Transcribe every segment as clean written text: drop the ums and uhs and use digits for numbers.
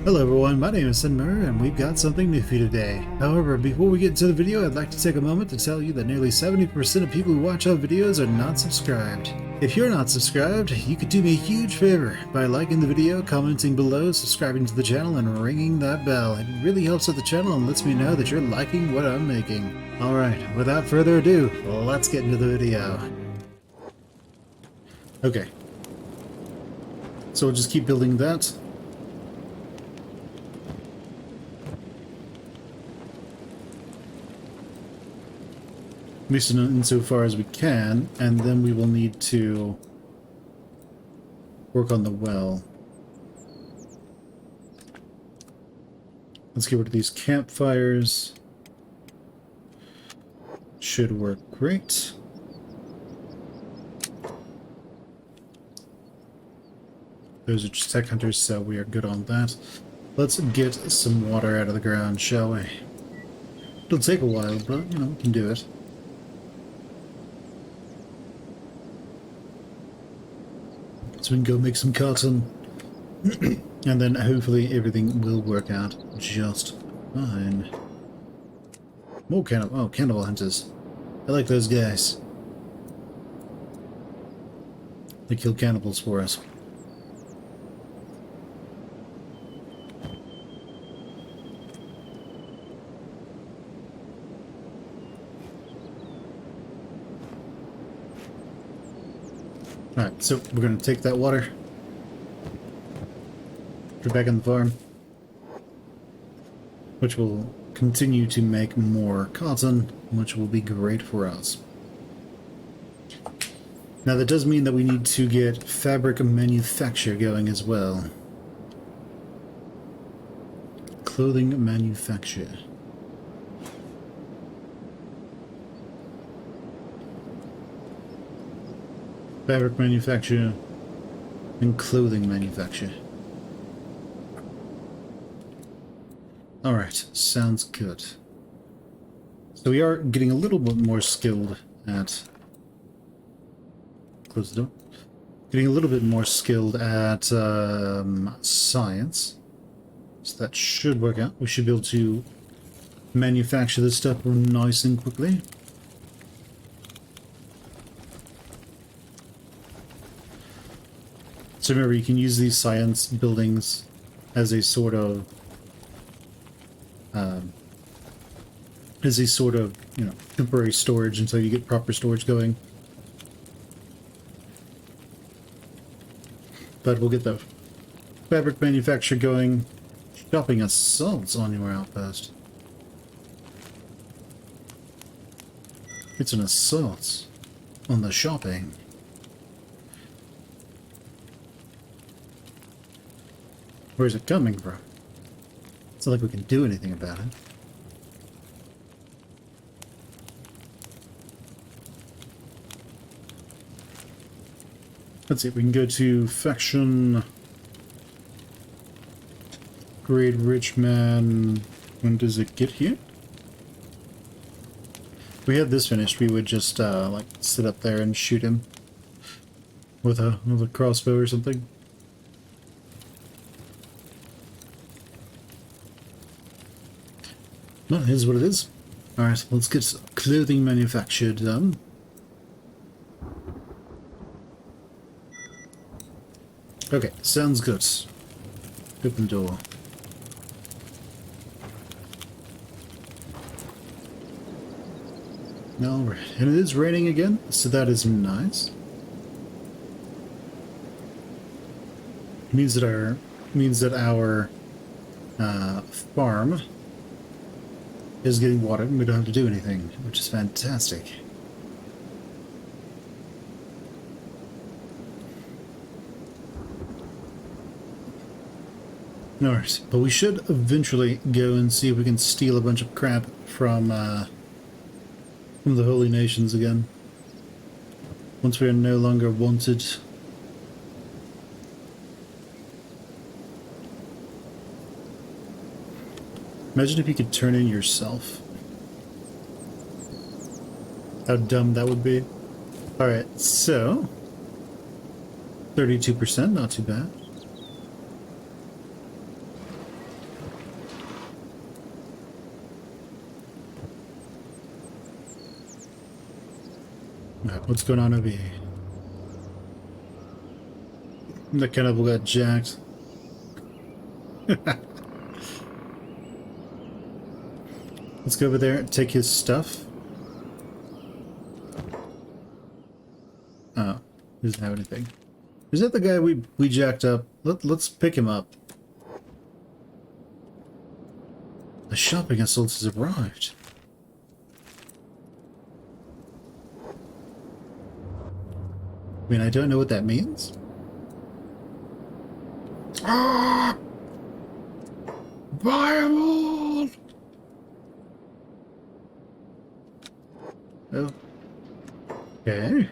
Hello everyone, my name is Muir and we've got something new for you today. However, before we get into the video, I'd like to take a moment to tell you that nearly 70% of people who watch our videos are not subscribed. If you're not subscribed, you could do me a huge favor by liking the video, commenting below, subscribing to the channel, and ringing that bell. It really helps out the channel and lets me know that you're liking what I'm making. Alright, without further ado, let's get into the video. Okay. So we'll just keep building that. At least insofar as we can, and then we will need to work on the well. Let's get rid of these campfires. Should work great. Those are just tech hunters, so we are good on that. Let's get some water out of the ground, shall we? It'll take a while, but, you know, we can do it. So we can go make some cotton, and then hopefully everything will work out just fine. More cannibal hunters. I like those guys. They kill cannibals for us. Alright, so we're going to take that water, put it back in the farm, which will continue to make more cotton, which will be great for us. Now that does mean that we need to get fabric manufacture going as well. Clothing manufacture. Fabric manufacture and clothing manufacture. Alright, sounds good. So we are getting a little bit more skilled at... Close the door. Getting a little bit more skilled at science. So that should work out. We should be able to manufacture this stuff nice and quickly. So remember, you can use these science buildings as a sort of, you know, temporary storage until you get proper storage going. But we'll get the fabric manufacture going. Shopping assaults on your outpost. It's an assault on the shopping. Where's it coming from? It's not like we can do anything about it. Let's see, we can go to faction, grade rich man. When does it get here? If we had this finished, we would just like sit up there and shoot him with a crossbow or something. Well, here's what it is. Alright, let's get clothing manufactured done. Okay, sounds good. Open door. Alright, and it is raining again, so that is nice. Means that our farm is getting watered and we don't have to do anything, which is fantastic. Alright, but we should eventually go and see if we can steal a bunch of crap from the Holy Nations again. Once we are no longer wanted. Imagine if you could turn in yourself. How dumb that would be. Alright, so 32%, not too bad. What's going on over here? The cannibal got jacked. Let's go over there and take his stuff. Oh, he doesn't have anything. Is that the guy we jacked up? Let's pick him up. The shopping assault has arrived. I mean, I don't know what that means. Ah! Fireball! Oh. Okay.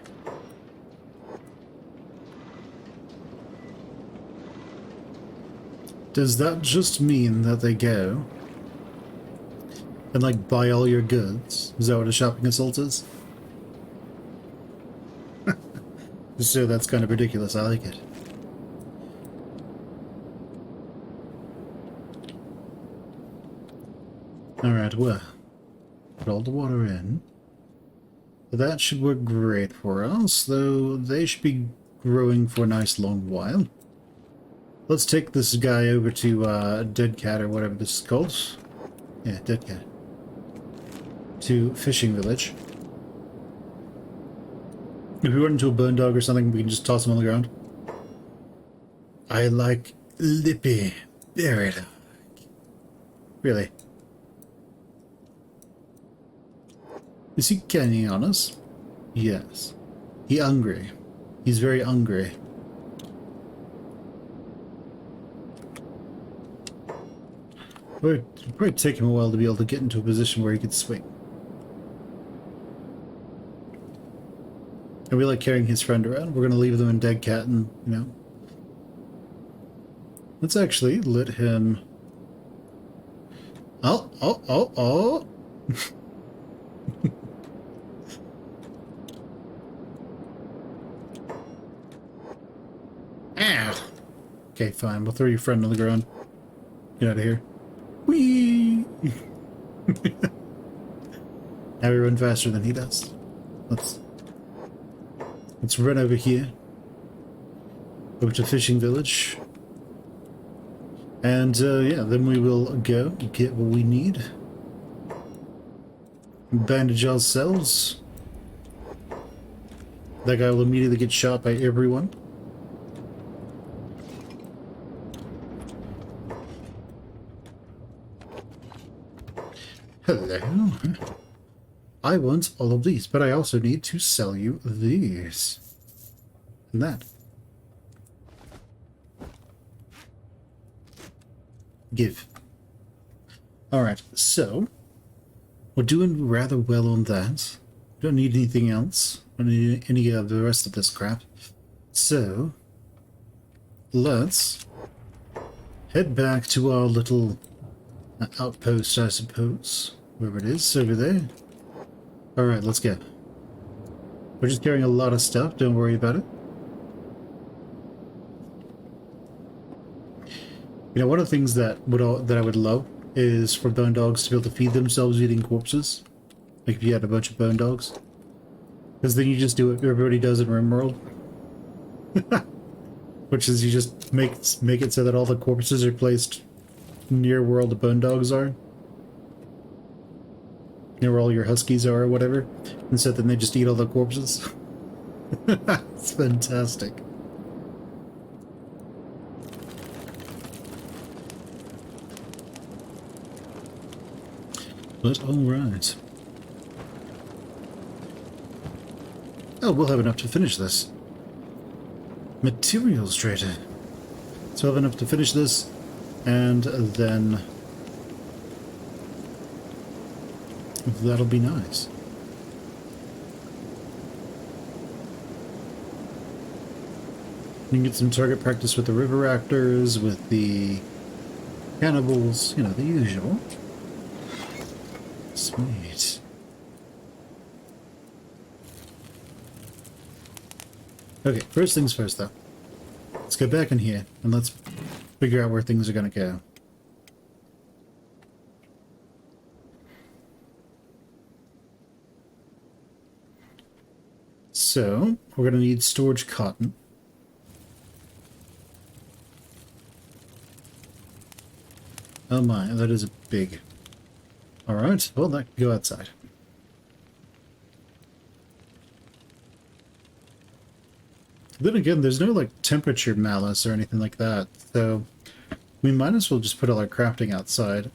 Does that just mean that they go and, like, buy all your goods? Is that what a shopping assault is? So that's kind of ridiculous. I like it. Alright, well, put all the water in. That should work great for us, though they should be growing for a nice long while. Let's take this guy over to Dead Cat, or whatever this is called. Yeah, Dead Cat. To Fishing Village. If we run into a burn dog or something, we can just toss him on the ground. I like Lippy. Very dog. Really? Is he canning on us? Yes. He hungry. He's very hungry. It'll probably take him a while to be able to get into a position where he could swing. And we like carrying his friend around. We're going to leave them in Dead Cat and, you know. Let's actually let him... Oh. Ow. Okay, fine. We'll throw your friend on the ground. Get out of here. Whee! Now we run faster than he does. Let's run over here. Over to Fishing Village. And, yeah, then we will go get what we need. Bandage ourselves. That guy will immediately get shot by everyone. Hello. I want all of these, but I also need to sell you these. And that. Give. Alright, so we're doing rather well on that. We don't need anything else. We don't need any of the rest of this crap. So let's head back to our little outpost, I suppose. Wherever it is, over there. Alright, let's go. We're just carrying a lot of stuff, don't worry about it. You know, one of the things that I would love is for bone dogs to be able to feed themselves eating corpses. Like if you had a bunch of bone dogs. Because then you just do what everybody does in RimWorld. Which is you just make it so that all the corpses are placed near where all the bone dogs are. Near where all your huskies are or whatever. And so then they just eat all the corpses. It's fantastic. But alright. Oh, we'll have enough to finish this. Materials trader. So we'll have enough to finish this, and then that'll be nice. You can get some target practice with the river raptors, with the cannibals, you know, the usual. Sweet. Okay, first things first though. Let's go back in here and let's figure out where things are gonna go. So we're going to need storage cotton. Oh my, that is big. Alright, well that can go outside. Then again, there's no like temperature malice or anything like that, so we might as well just put all our crafting outside.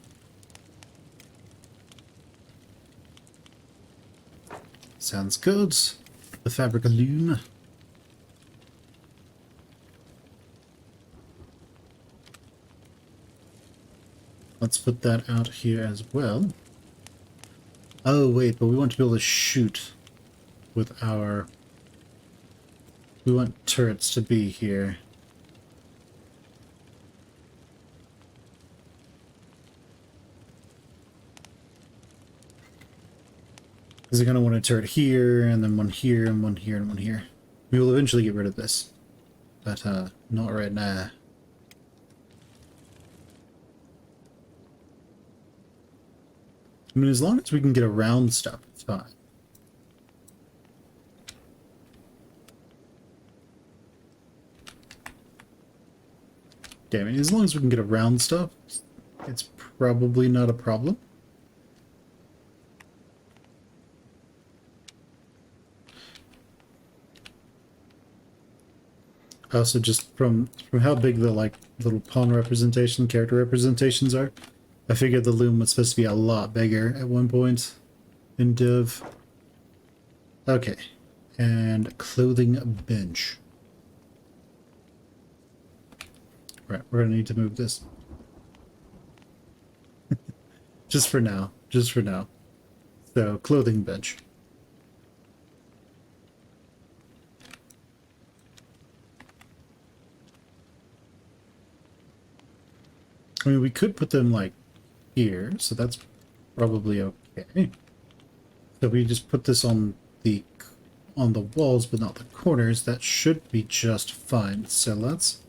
Sounds good. The fabric loom. Let's put that out here as well. Oh wait, but we want to be able to shoot with our... We want turrets to be here. Because they're going to want a turret here, and then one here, and one here, and one here. We will eventually get rid of this. But, not right now. I mean, as long as we can get around stuff, it's fine. Damn it, as long as we can get around stuff, it's probably not a problem. Also, just from how big the, like, little pawn representation, character representations are, I figured the loom was supposed to be a lot bigger at one point in Div. Okay, and clothing bench. Right, we're gonna need to move this. Just for now, just for now. So, clothing bench. I mean, we could put them, like, here, so that's probably okay. So we just put this on the walls, but not the corners. That should be just fine. So let's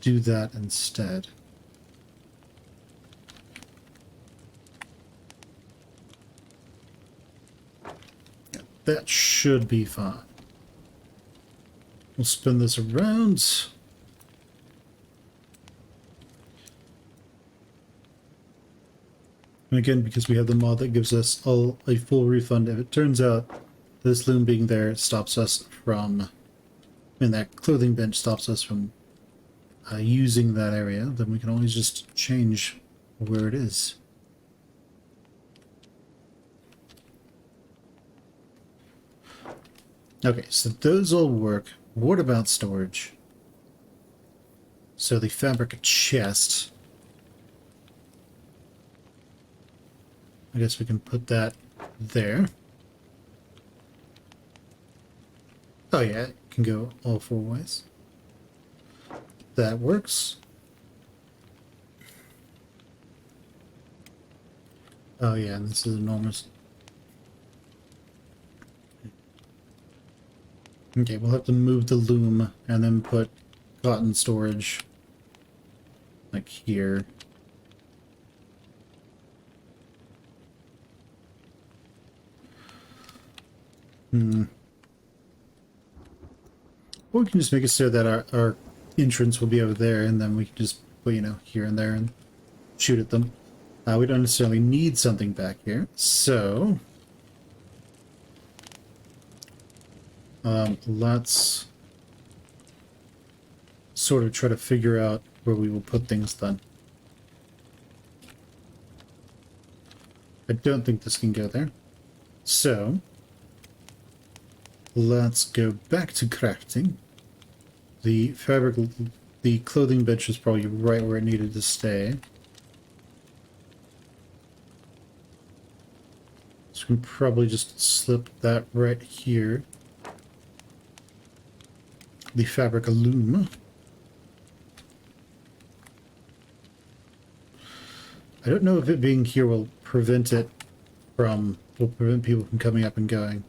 do that instead. Yeah, that should be fine. We'll spin this around. And again, because we have the mod that gives us a full refund, if it turns out this loom being there stops us from, and that clothing bench stops us from using that area, then we can always just change where it is. Okay, so those all work. What about storage? So the fabric chest. I guess we can put that there. Oh yeah, it can go all four ways. That works. Oh yeah, and this is enormous. Okay, we'll have to move the loom and then put cotton storage like here. Or we can just make it so that our entrance will be over there, and then we can just put, you know, here and there and shoot at them. We don't necessarily need something back here, so let's sort of try to figure out where we will put things then. I don't think this can go there. So let's go back to crafting. The fabric, the clothing bench is probably right where it needed to stay. So we can probably just slip that right here. The fabric loom. I don't know if it being here will prevent people from coming up and going.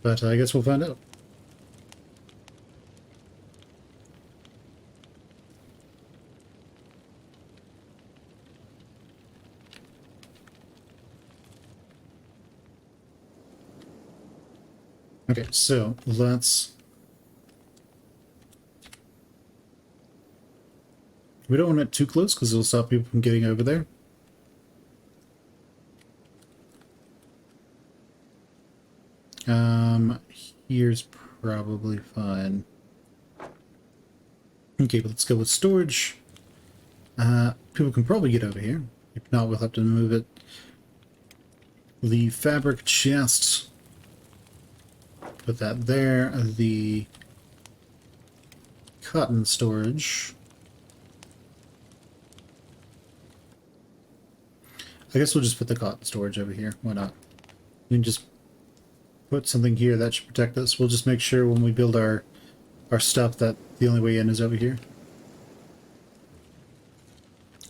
But I guess we'll find out. Okay, so let's... We don't want it too close because it'll stop people from getting over there. Here's probably fine. Okay, but let's go with storage. People can probably get over here. If not, we'll have to move it. The fabric chest. Put that there. The cotton storage. I guess we'll just put the cotton storage over here. Why not? We can just put something here that should protect us. We'll just make sure when we build our stuff that the only way in is over here.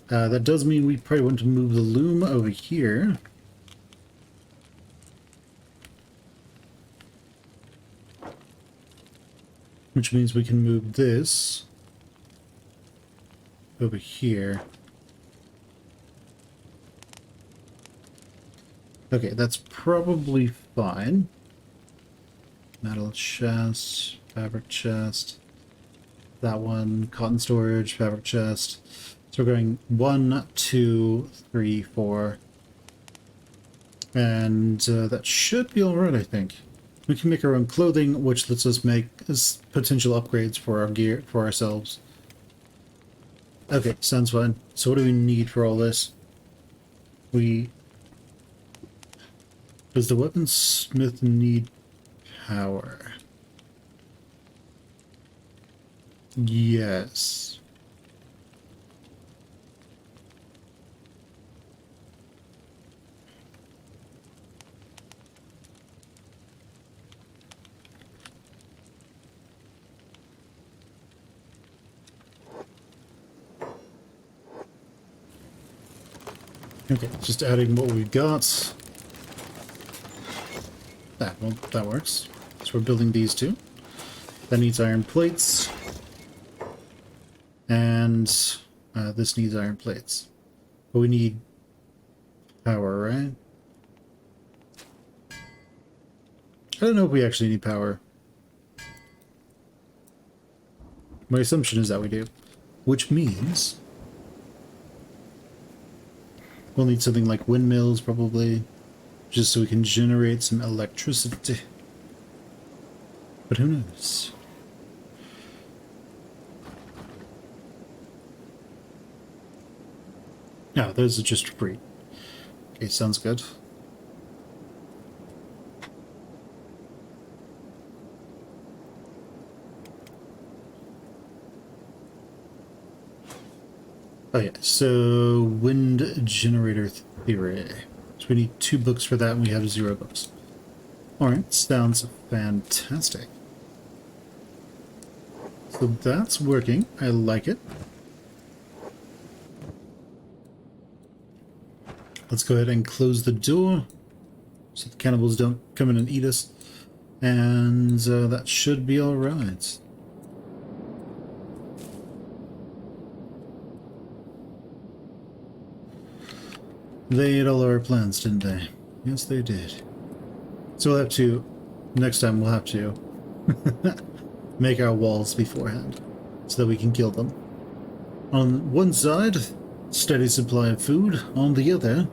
That does mean we probably want to move the loom over here. Which means we can move this over here. Okay, that's probably fine. Metal chest, fabric chest, that one, cotton storage, fabric chest. So we're going 1, 2, 3, 4. And that should be alright, I think. We can make our own clothing, which lets us make potential upgrades for our gear, for ourselves. Okay, sounds fine. So what do we need for all this? Does the weaponsmith need power? Yes. Okay, just adding what we've got. Well, that works. So we're building these two. That needs iron plates. And this needs iron plates. But we need power, right? I don't know if we actually need power. My assumption is that we do. Which means we'll need something like windmills, probably. Just so we can generate some electricity. But who knows? No, those are just free. Okay, sounds good. Oh yeah, so wind generator theory. So we need 2 books for that, and we have 0 books. Alright, sounds fantastic. So that's working. I like it. Let's go ahead and close the door so the cannibals don't come in and eat us. And that should be alright. They ate all our plans, didn't they? Yes, they did. So we'll have to... Next time we'll have to make our walls beforehand so that we can kill them. On one side, steady supply of food. On the other,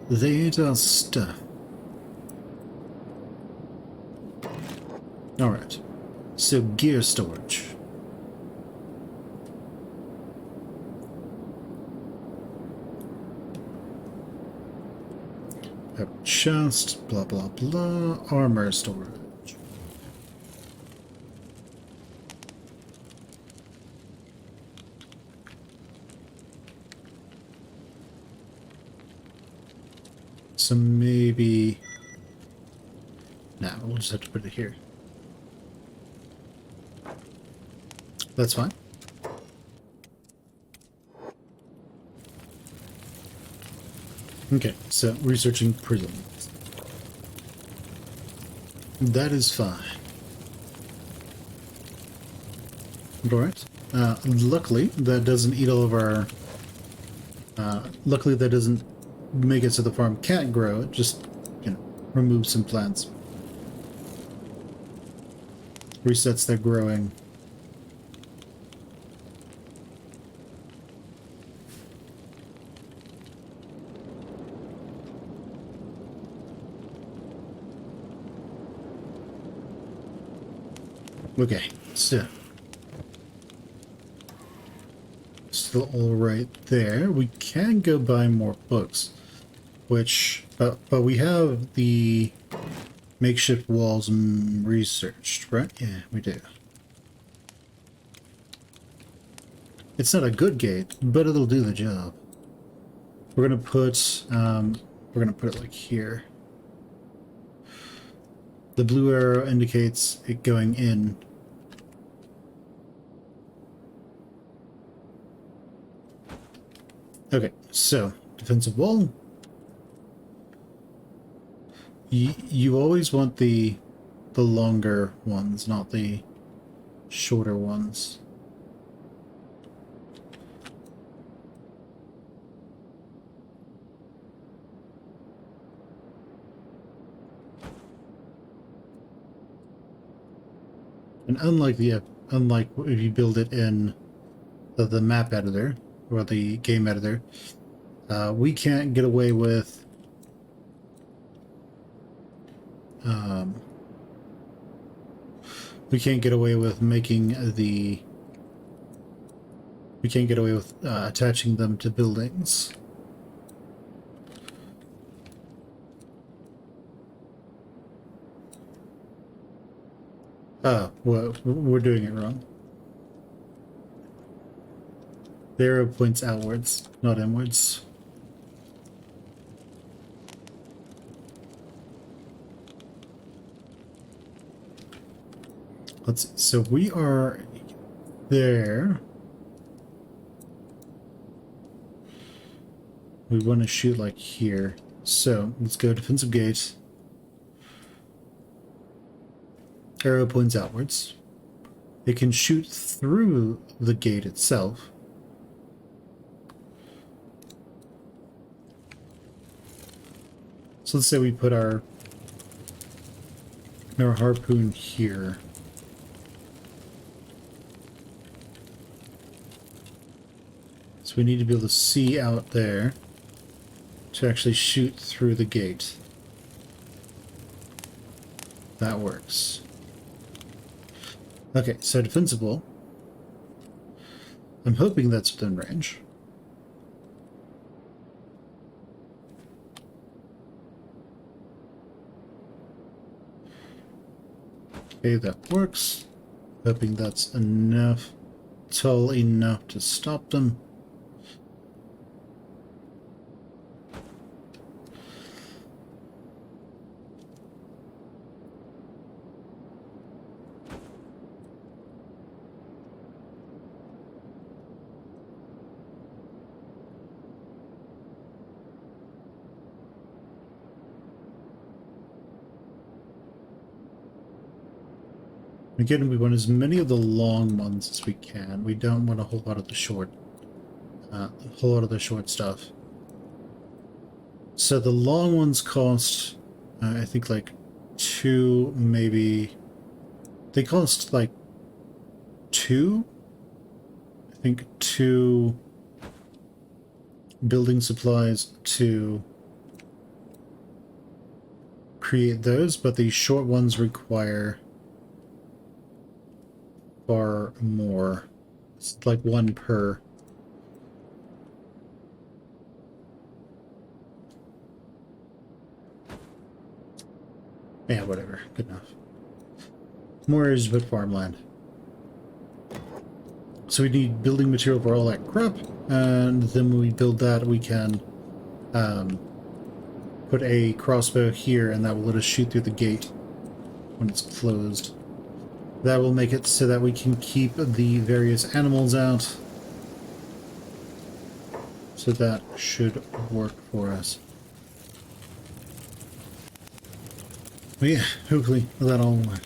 they ate our stuff. Alright. So gear storage. Chest, blah blah blah, armor storage. So maybe... Nah, we'll just have to put it here. That's fine. Okay, so researching prisons. That is fine. Alright. Luckily, that doesn't eat all of our... luckily that doesn't make it so the farm can't grow. It just, you know, removes some plants. resets their growing. Okay, so still all right there. We can go buy more books, which but we have the makeshift walls researched, right? Yeah, we do. It's not a good gate, but it'll do the job. We're gonna put it like here. The blue arrow indicates it going in. Okay, so defensive wall. You always want the longer ones, not the shorter ones. And unlike if you build it in the map editor or the game editor, we can't get away with making the. We can't get away with attaching them to buildings. Well, we're doing it wrong. The arrow points outwards, not inwards. Let's see. So we are there. We want to shoot like here. So let's go defensive gate. Arrow points outwards. It can shoot through the gate itself. So let's say we put our harpoon here. So we need to be able to see out there to actually shoot through the gate. That works. Okay, so defensible. I'm hoping that's within range. Okay, that works. Hoping that's enough. Tall enough to stop them. Again, we want as many of the long ones as we can. We don't want a whole lot of the short, stuff. So the long ones cost, I think, like 2, maybe. They cost like 2. I think 2 building supplies to create those, but the short ones require far more. It's like 1 per. Yeah, whatever. Good enough. More is but farmland. So we need building material for all that crap, and then when we build that, we can put a crossbow here, and that will let us shoot through the gate when it's closed. That will make it so that we can keep the various animals out. So that should work for us. But yeah, hopefully that all work.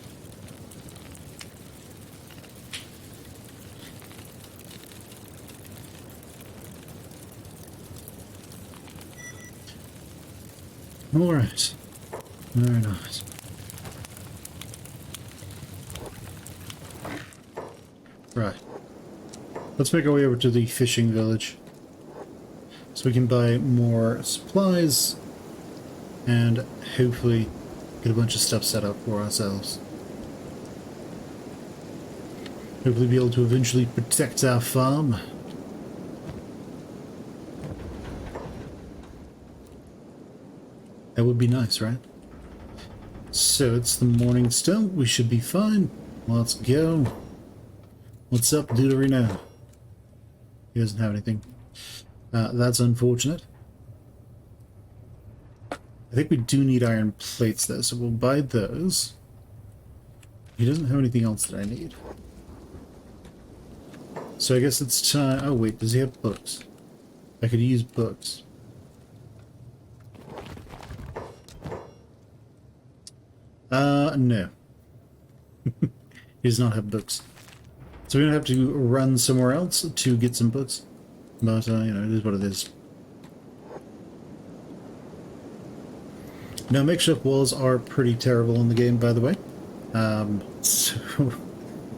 Alright. Very nice. Right. Let's make our way over to the fishing village, so we can buy more supplies and hopefully get a bunch of stuff set up for ourselves. Hopefully be able to eventually protect our farm. That would be nice, right? So it's the morning still. We should be fine. Let's go. What's up, Dudery now? He doesn't have anything. That's unfortunate. I think we do need iron plates though, so we'll buy those. He doesn't have anything else that I need. So I guess it's time... Oh wait, does he have books? I could use books. No. He does not have books. So we're gonna have to run somewhere else to get some books. But, you know, it is what it is. Now, makeshift walls are pretty terrible in the game, by the way. So,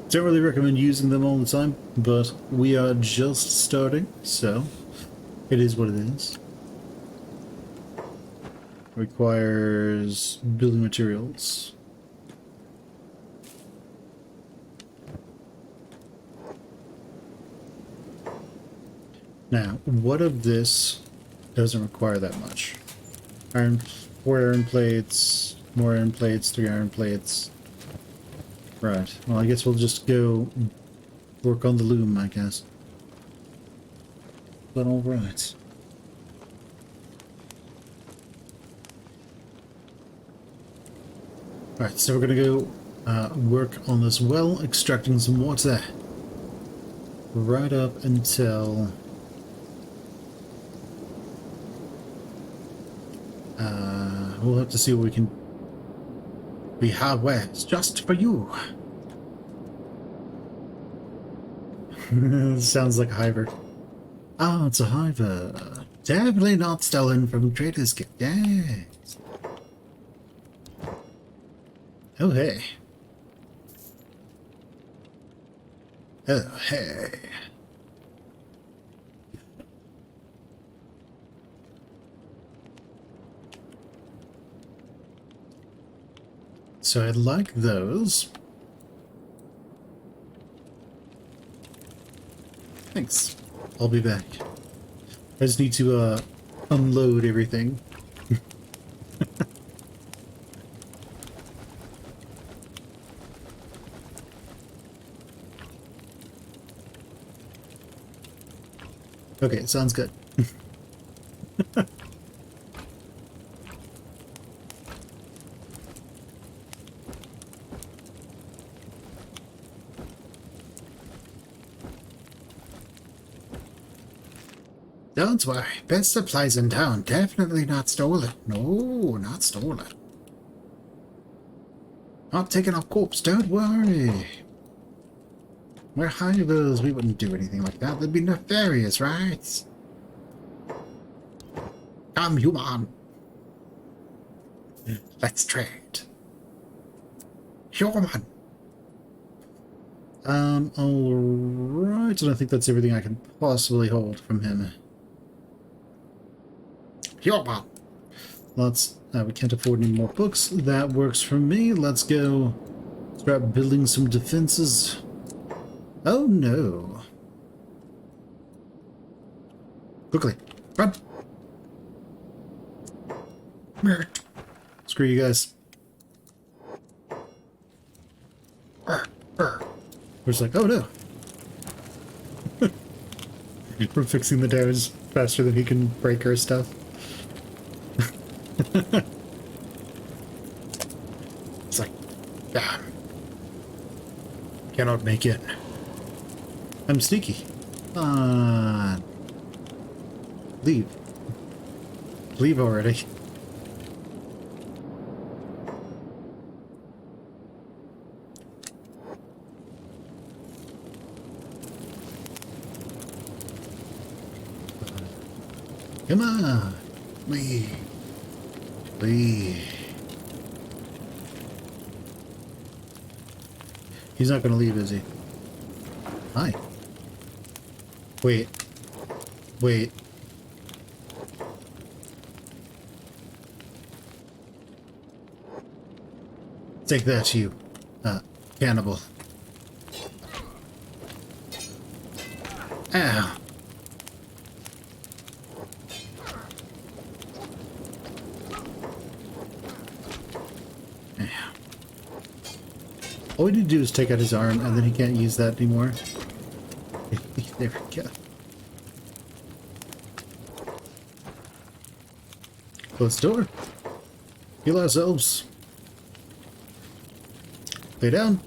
don't really recommend using them all the time, but we are just starting, so it is what it is. Requires building materials. Now, what of this doesn't require that much? 4 iron plates, more iron plates, 3 iron plates. Right. Well, I guess we'll just go work on the loom, I guess. But alright. Alright, so we're gonna go work on this well, extracting some water. Right up until... we'll have to see what we can... We have wares just for you. Sounds like a hiver. Oh, it's a hiver. Definitely not stolen from Trader's Gift. Yes. Oh, hey. Oh, hey. So I'd like those. Thanks. I'll be back. I just need to unload everything. Okay, sounds good. Don't worry, best supplies in town, definitely not stolen. No, not stolen. Not taken off corpse, don't worry. We're hivers, we wouldn't do anything like that. That'd be nefarious, right? Come, human. Let's trade. Human. Alright, and I think that's everything I can possibly hold from him. Human. Let's, we can't afford any more books. That works for me. Let's go start building some defenses. Oh no. Quickly, run. Screw you guys. We're just like, oh no. We're fixing the towers faster than he can break our stuff. It's like, damn. Cannot make it. I'm sneaky. Leave. Leave already. Come on. Leave. Leave. He's not going to leave, is he? Hi. Wait. Wait. Take that, you, cannibal. Ow. All we need to do is take out his arm, and then he can't use that anymore. There we go. Close the door. Heal ourselves. Lay down.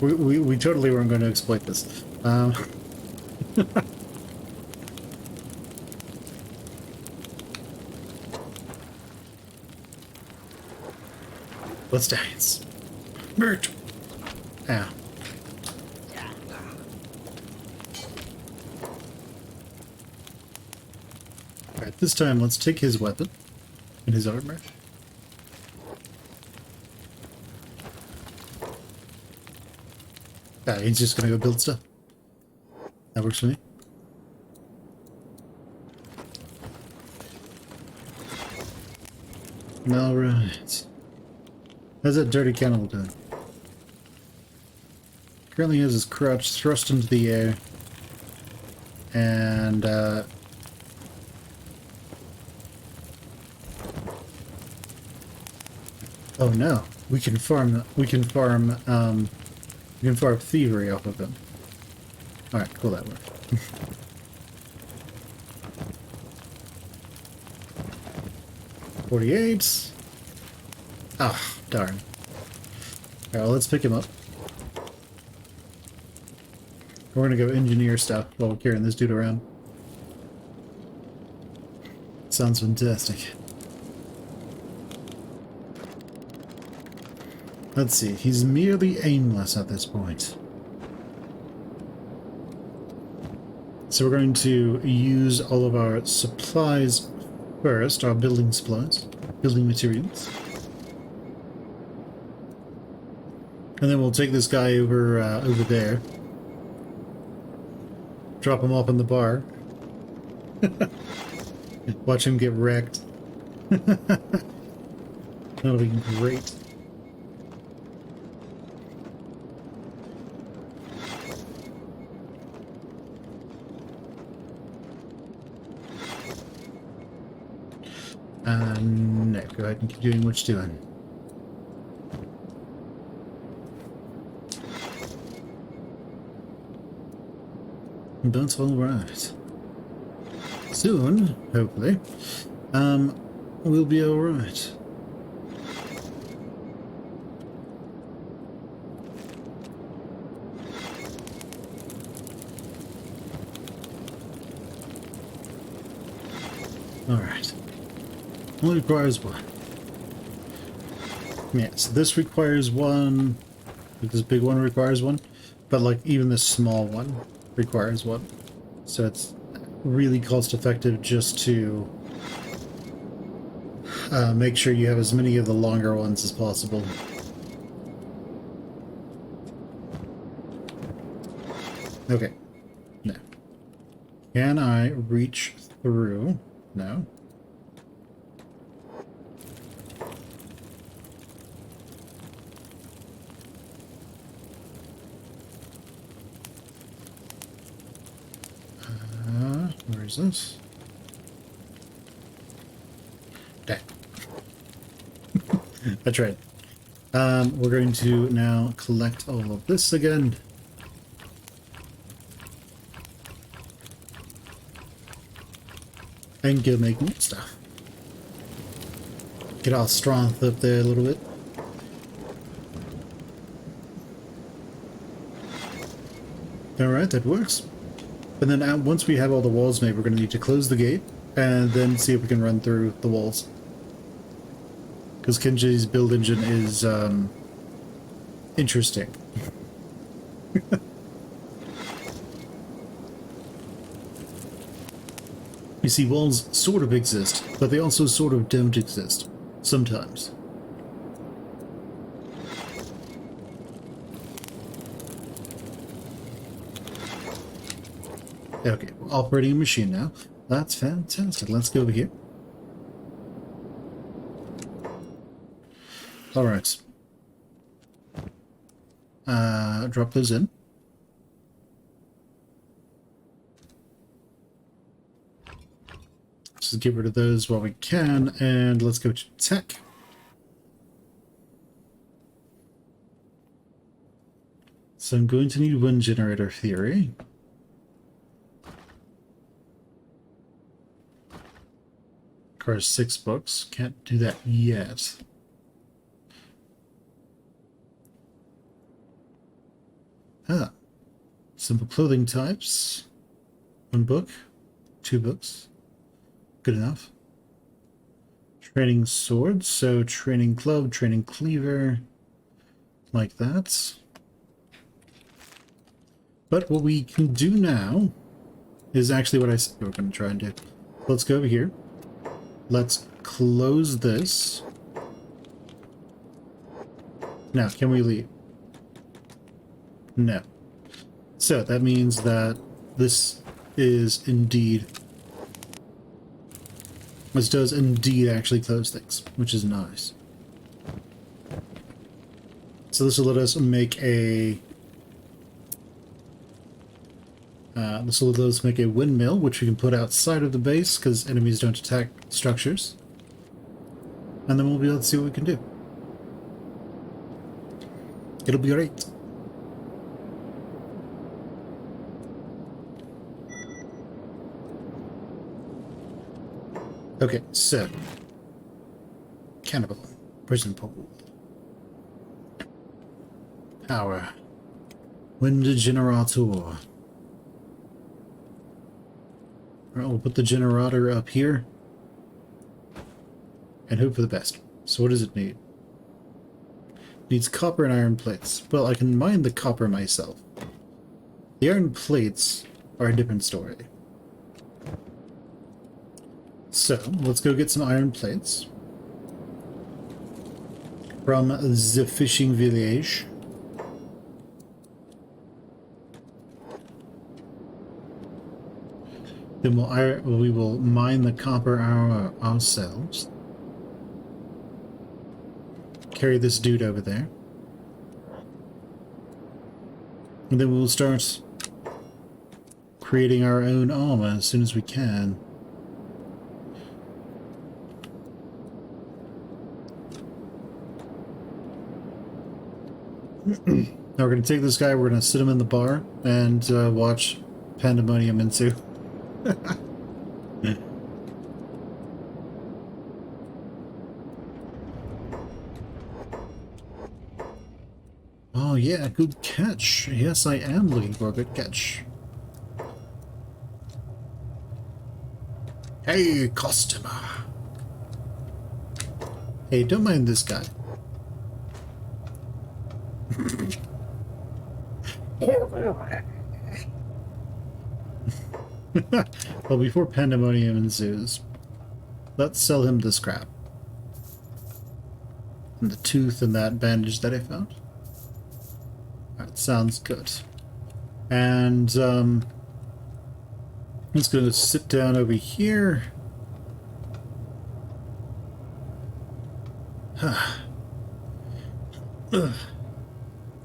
we totally weren't going to exploit this. Let's dance. Mert. Ow. Alright, this time let's take his weapon and his armor. Ah, he's just gonna go build stuff. That works for me. Alright. How's that dirty cannibal doing? Currently has his crotch thrust into the air. And, oh no. We can farm thievery off of him. Alright, cool, that worked. 48. Ah, darn. Alright, well, let's pick him up. We're gonna go engineer stuff while we're carrying this dude around. Sounds fantastic. Let's see, he's merely aimless at this point. So we're going to use all of our supplies first, our building supplies, building materials. And then we'll take this guy over over there. Drop him off in the bar. Watch him get wrecked. That'll be great. No, go ahead and keep doing what you're doing. That's all right. Soon, hopefully, we'll be all right. All right. Only requires one. Yeah, so this requires one. This big one requires one, but like even this small one requires one. So it's really cost effective just to make sure you have as many of the longer ones as possible. Okay. No. Can I reach through? No. Where is this? Dang. I tried. We're going to now collect all of this again. And go make more stuff. Get our strength up there a little bit. Alright, that works. And then once we have all the walls made, we're going to need to close the gate and then see if we can run through the walls. Because Kenshi's build engine is interesting. You see, walls sort of exist, but they also sort of don't exist. Sometimes. Okay, we're operating a machine now. That's fantastic. Let's go over here. Alright. Drop those in. Just get rid of those while we can, and let's go to tech. So I'm going to need wind generator theory. Requires 6 books. Can't do that yet. Ah. Simple clothing types. 1 book. 2 books. Good enough. Training swords, so training club, training cleaver, like that. But what we can do now is actually what I said we were going to try and do. Let's go over here. Let's close this. Now, can we leave? No. So that means that this is indeed... This does indeed actually close things, which is nice. So this will let us make a... this will let us make a windmill, which we can put outside of the base, because enemies don't attack structures. And then we'll be able to see what we can do. It'll be great. Okay, so... Cannibal. Prison pole. Power. Wind generator. Alright, we'll put the generator up here. And hope for the best. So what does it need? It needs copper and iron plates. Well, I can mine the copper myself. The iron plates are a different story. So, let's go get some iron plates from the fishing village. Then we will mine the copper ourselves. Carry this dude over there. And then we'll start creating our own armor as soon as we can. Now we're going to take this guy, we're going to sit him in the bar and watch Pandemonium ensue. Oh yeah, good catch. Yes, I am looking for a good catch. Hey, customer. Hey, don't mind this guy. Well, before Pandemonium ensues, let's sell him the scrap. And the tooth and that bandage that I found. That sounds good. And, let's go sit down over here.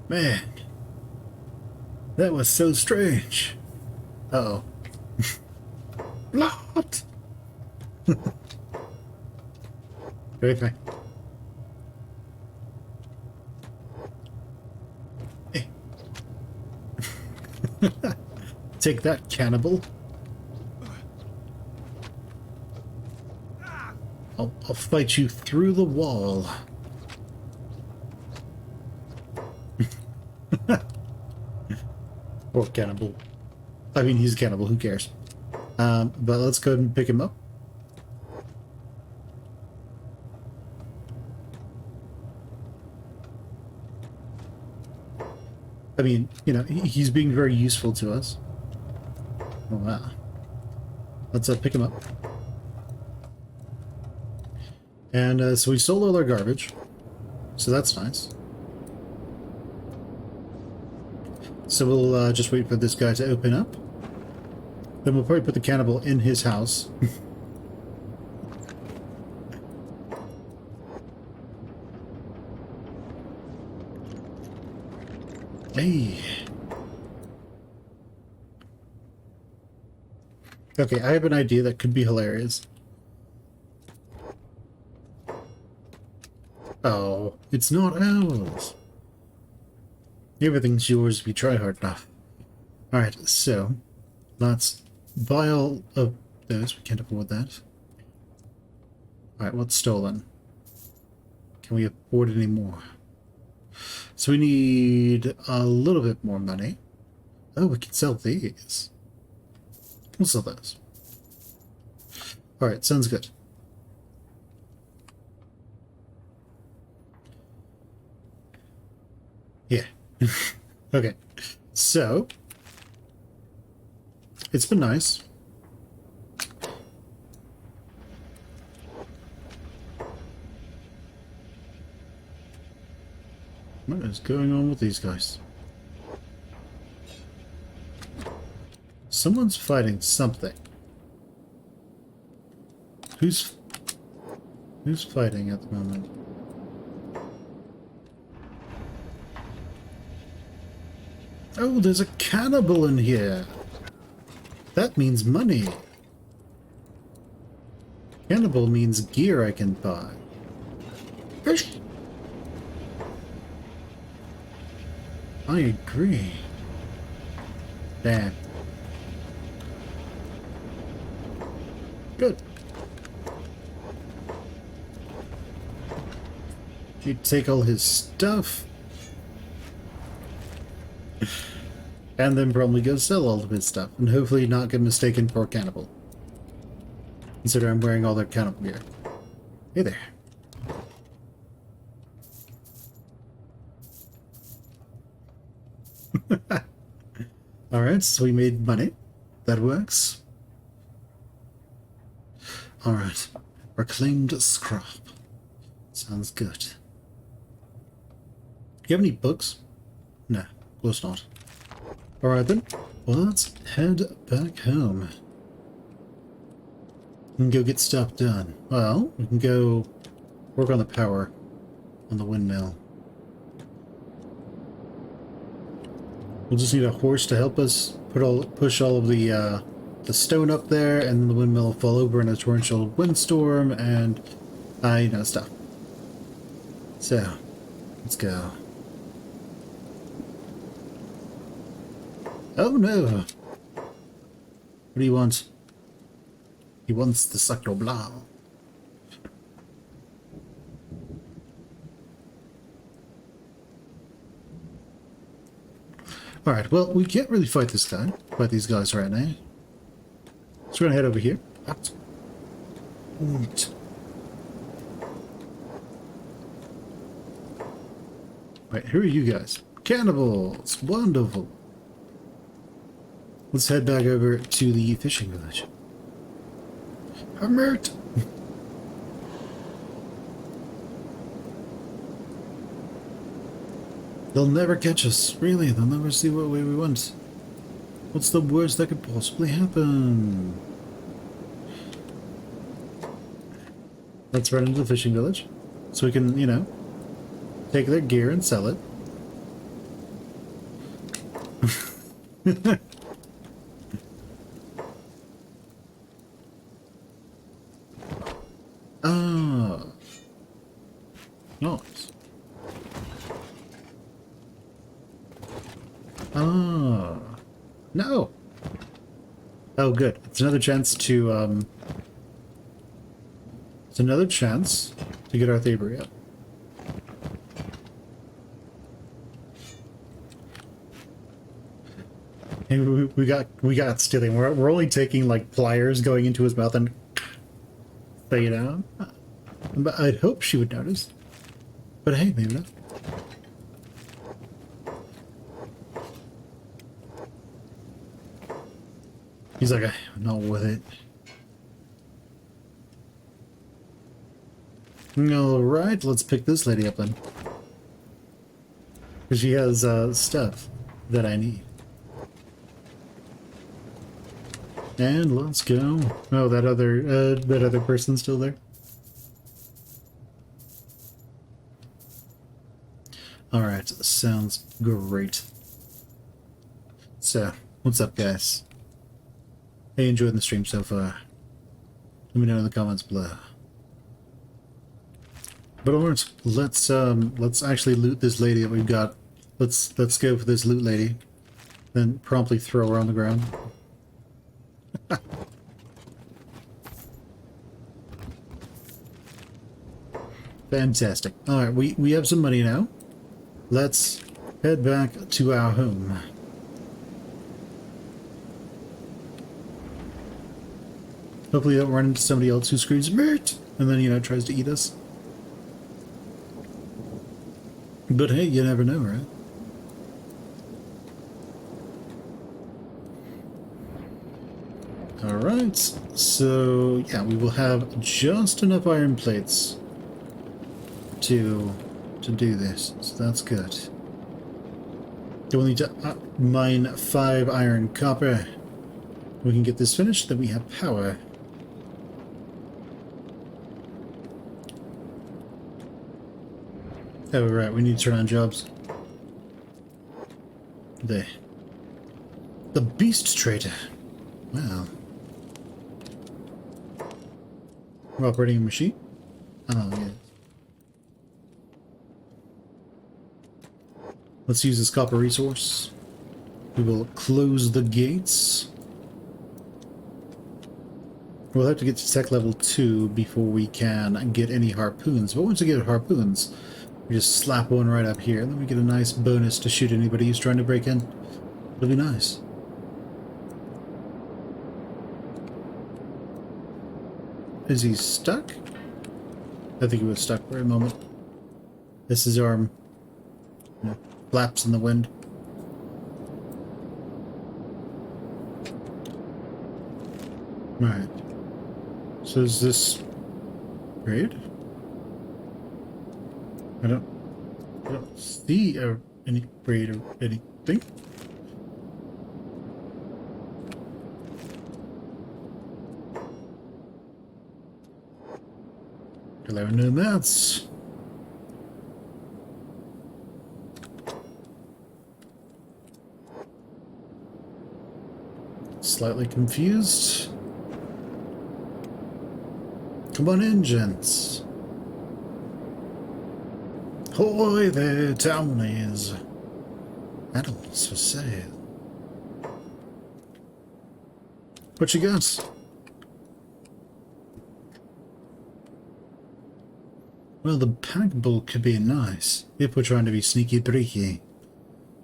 Man. That was so strange. Uh-oh. Blood! Very fine. Hey. Take that, cannibal. I'll fight you through the wall. Or cannibal. I mean, he's a cannibal, who cares? But let's go ahead and pick him up. I mean, you know, he's being very useful to us. Oh, wow. Let's pick him up. And so we stole all our garbage. So that's nice. So we'll just wait for this guy to open up. Then we'll probably put the cannibal in his house. Hey. Okay, I have an idea that could be hilarious. Oh, it's not ours. Everything's yours if you try hard enough. Alright, so let's buy all of those. We can't afford that. Alright, what's stolen? Can we afford any more? So we need a little bit more money. Oh, we can sell these. We'll sell those. Alright, sounds good. Yeah. Okay. So, it's been nice. What is going on with these guys? Someone's fighting something. Who's fighting at the moment? Oh, there's a cannibal in here. That means money. Cannibal means gear I can buy. Fish. I agree. Damn. Good. You take all his stuff. And then probably go sell all of his stuff. And hopefully not get mistaken for a cannibal. Consider I'm wearing all their cannibal gear. Hey there. Alright, so we made money. That works. Alright. Reclaimed scrap. Sounds good. You have any books? No, of course not. Alright then. Well, let's head back home. We can go get stuff done. Well, we can go work on the power on the windmill. We'll just need a horse to help us push all of the stone up there, and the windmill will fall over in a torrential windstorm, and you know, stuff. So, let's go. Oh no! What do you want? He wants to suck your blood. Alright, well, we can't really fight these guys right now. So we're gonna head over here. Wait, who are you guys? Cannibals! Wonderful! Let's head back over to the fishing village. I'm hurt! They'll never catch us, really. They'll never see what way we went. What's the worst that could possibly happen? Let's run into the fishing village, so we can, you know, take their gear and sell it. Ah. Nice. Ah. No. Oh, good. It's another chance to, it's another chance to get our thievery up. And we got stealing. We're only taking like pliers going into his mouth and you know. But I'd hope she would notice. But hey, maybe not. He's like, I'm not with it. Alright, let's pick this lady up then. Because she has stuff that I need. And let's go. Oh, that other person's still there. All right, sounds great. So, what's up, guys? Hey, enjoying the stream so far? Let me know in the comments below. But alright, let's actually loot this lady that we've got. Let's go for this loot lady, then promptly throw her on the ground. Fantastic. Alright, we have some money now. Let's head back to our home. Hopefully we don't run into somebody else who screams "Meat!" and then, you know, tries to eat us. But hey, you never know, right? Alright, so yeah, we will have just enough iron plates to do this, so that's good. We'll need to mine 5 iron copper. We can get this finished, then we have power. Oh, right, we need to turn on jobs. The Beast Trader. Wow. We're operating a machine? Oh, yeah. Let's use this copper resource. We will close the gates. We'll have to get to tech level 2 before we can get any harpoons. But once we get harpoons, we just slap one right up here, and then we get a nice bonus to shoot anybody who's trying to break in. It'll be nice. Is he stuck? I think he was stuck for a moment. This is arm. You know, flaps in the wind. Alright. So is this raid? I don't see any raid or anything. Hello, nomads. Slightly confused. Come on in, gents. Ahoy there, townies. Animals for sale. What you got? Well, the pack bull could be nice if we're trying to be sneaky breaky.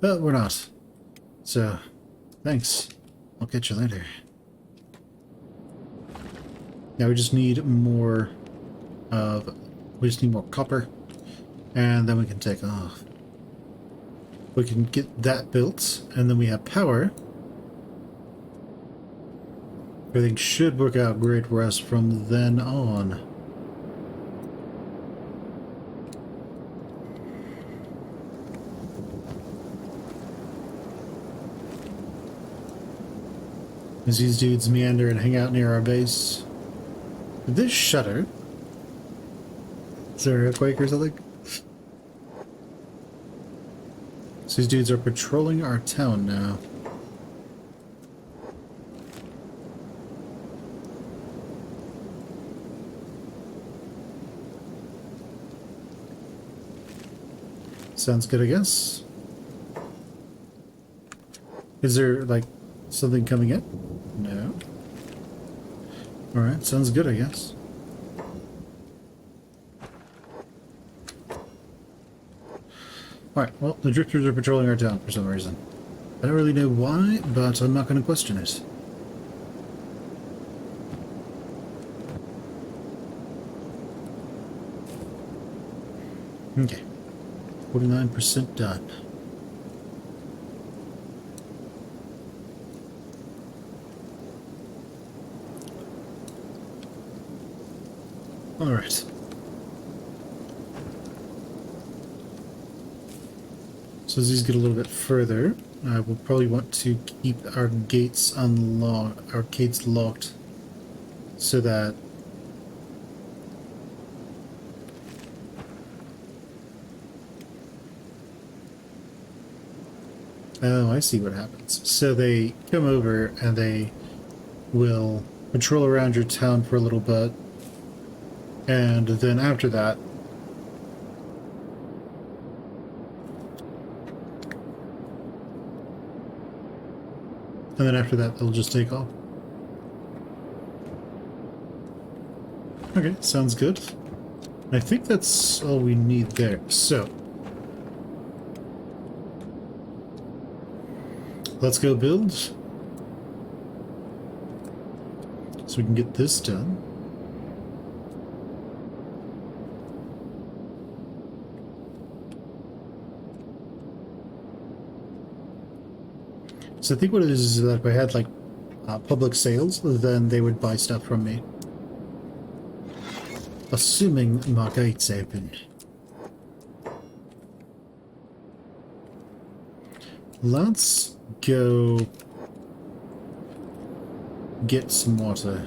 But we're not. So, thanks. I'll catch you later. Now we just need more copper. And then we can take off. We can get that built, and then we have power. Everything should work out great for us from then on. As these dudes meander and hang out near our base. Did this shutter? Is there an earthquake or something? So these dudes are patrolling our town now. Sounds good, I guess. Is there, like, something coming in? No. Alright, sounds good, I guess. Alright, well, the drifters are patrolling our town for some reason. I don't really know why, but I'm not going to question it. Okay. 49% done. Alright. So as these get a little bit further, we'll probably want to keep our gates unlocked, our gates locked, so that oh, I see what happens. So they come over and they will patrol around your town for a little bit, and then after that, they'll just take off. Okay, sounds good. I think that's all we need there. So let's go build so we can get this done. So I think what it is that if I had like public sales, then they would buy stuff from me. Assuming my gate's open. Let's go get some water.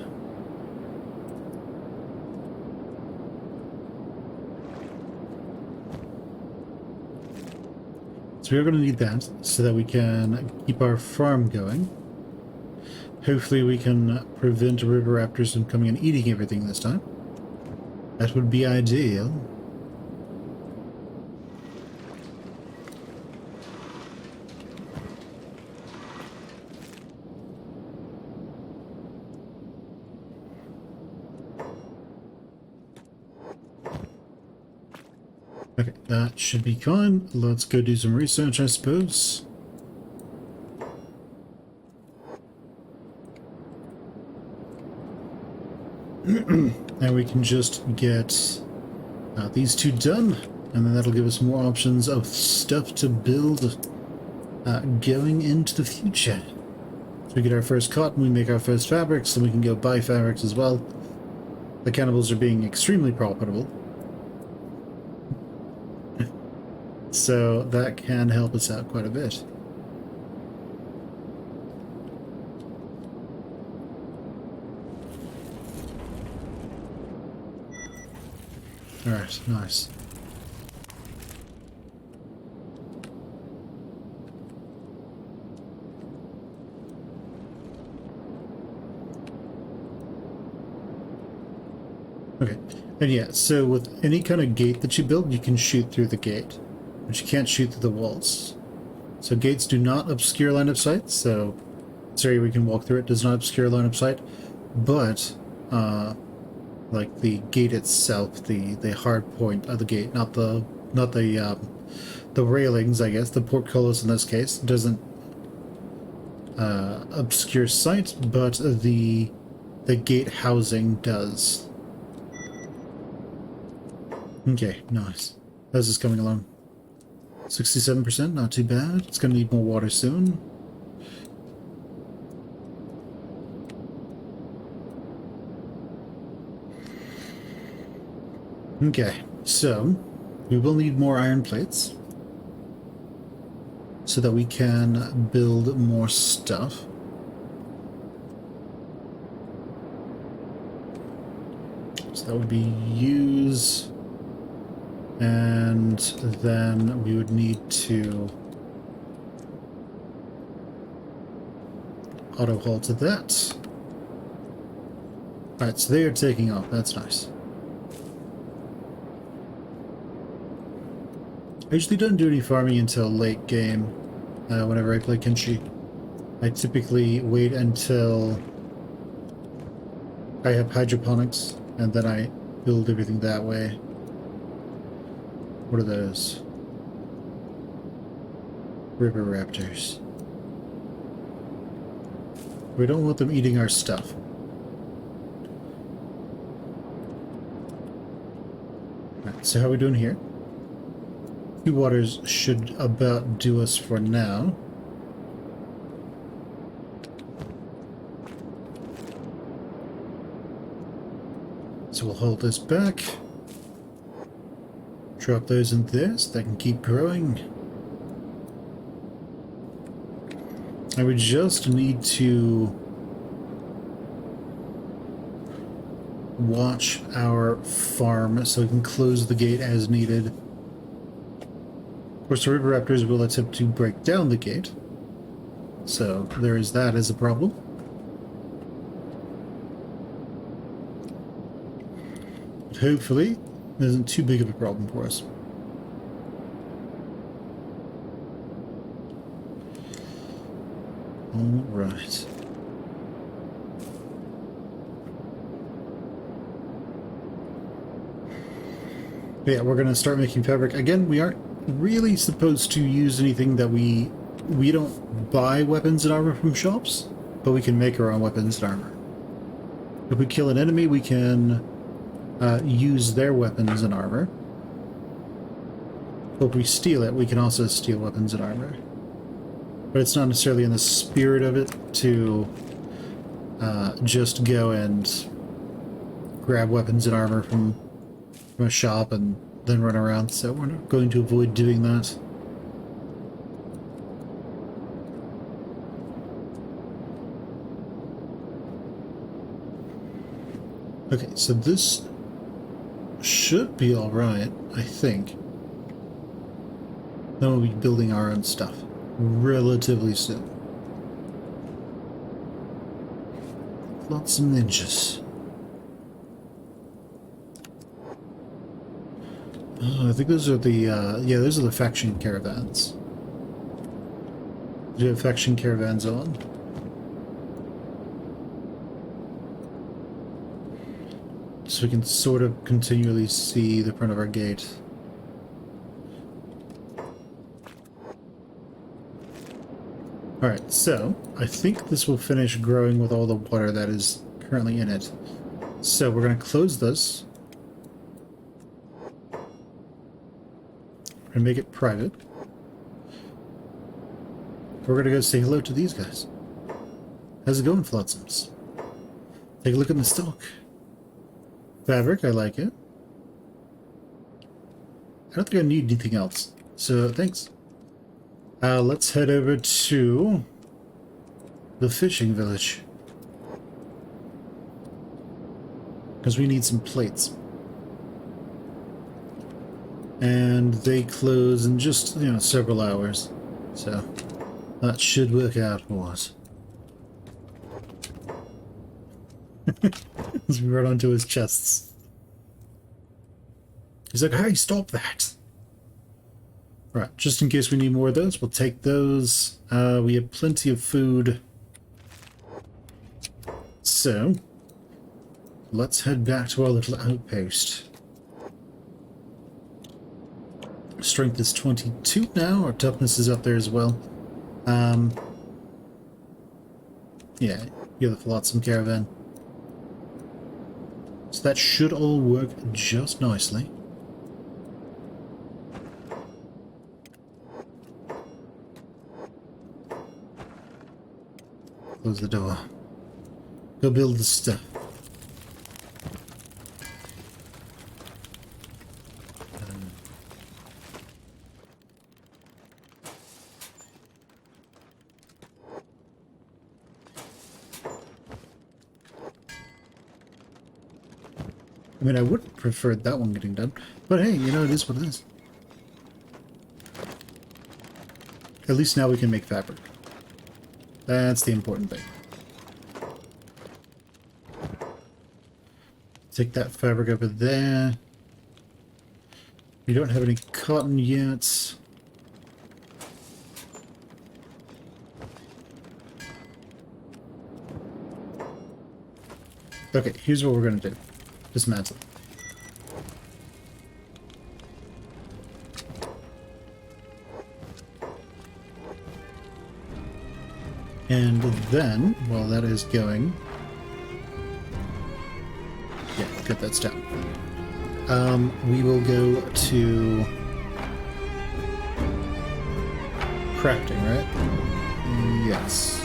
So we're going to need that so that we can keep our farm going. Hopefully we can prevent river raptors from coming and eating everything this time. That would be ideal. Okay, that should be fine. Let's go do some research, I suppose. And we can just get these two done, and then that'll give us more options of stuff to build going into the future. So we get our first cotton, we make our first fabrics, then we can go buy fabrics as well. The cannibals are being extremely profitable. So that can help us out quite a bit. Alright, nice. Okay, and yeah, so with any kind of gate that you build, you can shoot through the gate, but you can't shoot through the walls. So gates do not obscure line of sight, so this area we can walk through it does not obscure line of sight, but like the gate itself, the hard point of the gate, not the railings, I guess, the portcullis in this case, doesn't obscure sight, but the gate housing does. Okay, nice. How's this coming along? 67%, not too bad. It's gonna need more water soon. Okay, so we will need more iron plates so that we can build more stuff. So that would be use, and then we would need to auto haul to that. Alright, so they are taking off. That's nice. I usually don't do any farming until late game, whenever I play Kenshi. I typically wait until I have hydroponics, and then I build everything that way. What are those? River raptors. We don't want them eating our stuff. Alright, so how are we doing here? 2 waters should about do us for now. So we'll hold this back. Drop those in there so they can keep growing. I would just need to watch our farm so we can close the gate as needed. Of course, the river raptors will attempt to break down the gate, so there is that as a problem. But hopefully, it isn't too big of a problem for us. All right. But yeah, we're going to start making fabric. Again, we aren't really supposed to use anything that we don't buy weapons and armor from shops, but we can make our own weapons and armor. If we kill an enemy, we can use their weapons and armor. But if we steal it, we can also steal weapons and armor. But it's not necessarily in the spirit of it to just go and grab weapons and armor from a shop and then run around, so we're not going to avoid doing that. Okay, so this should be alright, I think. Then we'll be building our own stuff relatively soon. Lots of ninjas. Oh, I think those are the, yeah, those are the faction caravans. Do you have faction caravans on? So we can sort of continually see the front of our gate. Alright, so I think this will finish growing with all the water that is currently in it. So we're going to close this. And make it private. We're gonna go say hello to these guys. How's it going, Flotsoms? Take a look at the stock. Fabric, I like it. I don't think I need anything else, so thanks. Let's head over to the fishing village. Because we need some plates. And they close in just, you know, several hours. So that should work out for us. As we run onto his chests. He's like, hey, stop that! Right, just in case we need more of those, we'll take those. We have plenty of food. So, let's head back to our little outpost. Strength is 22 now. Our toughness is up there as well. Yeah, you're the Flotsam Caravan. So that should all work just nicely. Close the door. Go build the stuff. I mean, I would have preferred that one getting done, but hey, you know, it is what it is. At least now we can make fabric. That's the important thing. Take that fabric over there. We don't have any cotton yet. Okay, here's what we're going to do. Dismantle. And then, while that is going... Yeah, get that down. We will go to... crafting, right? Yes.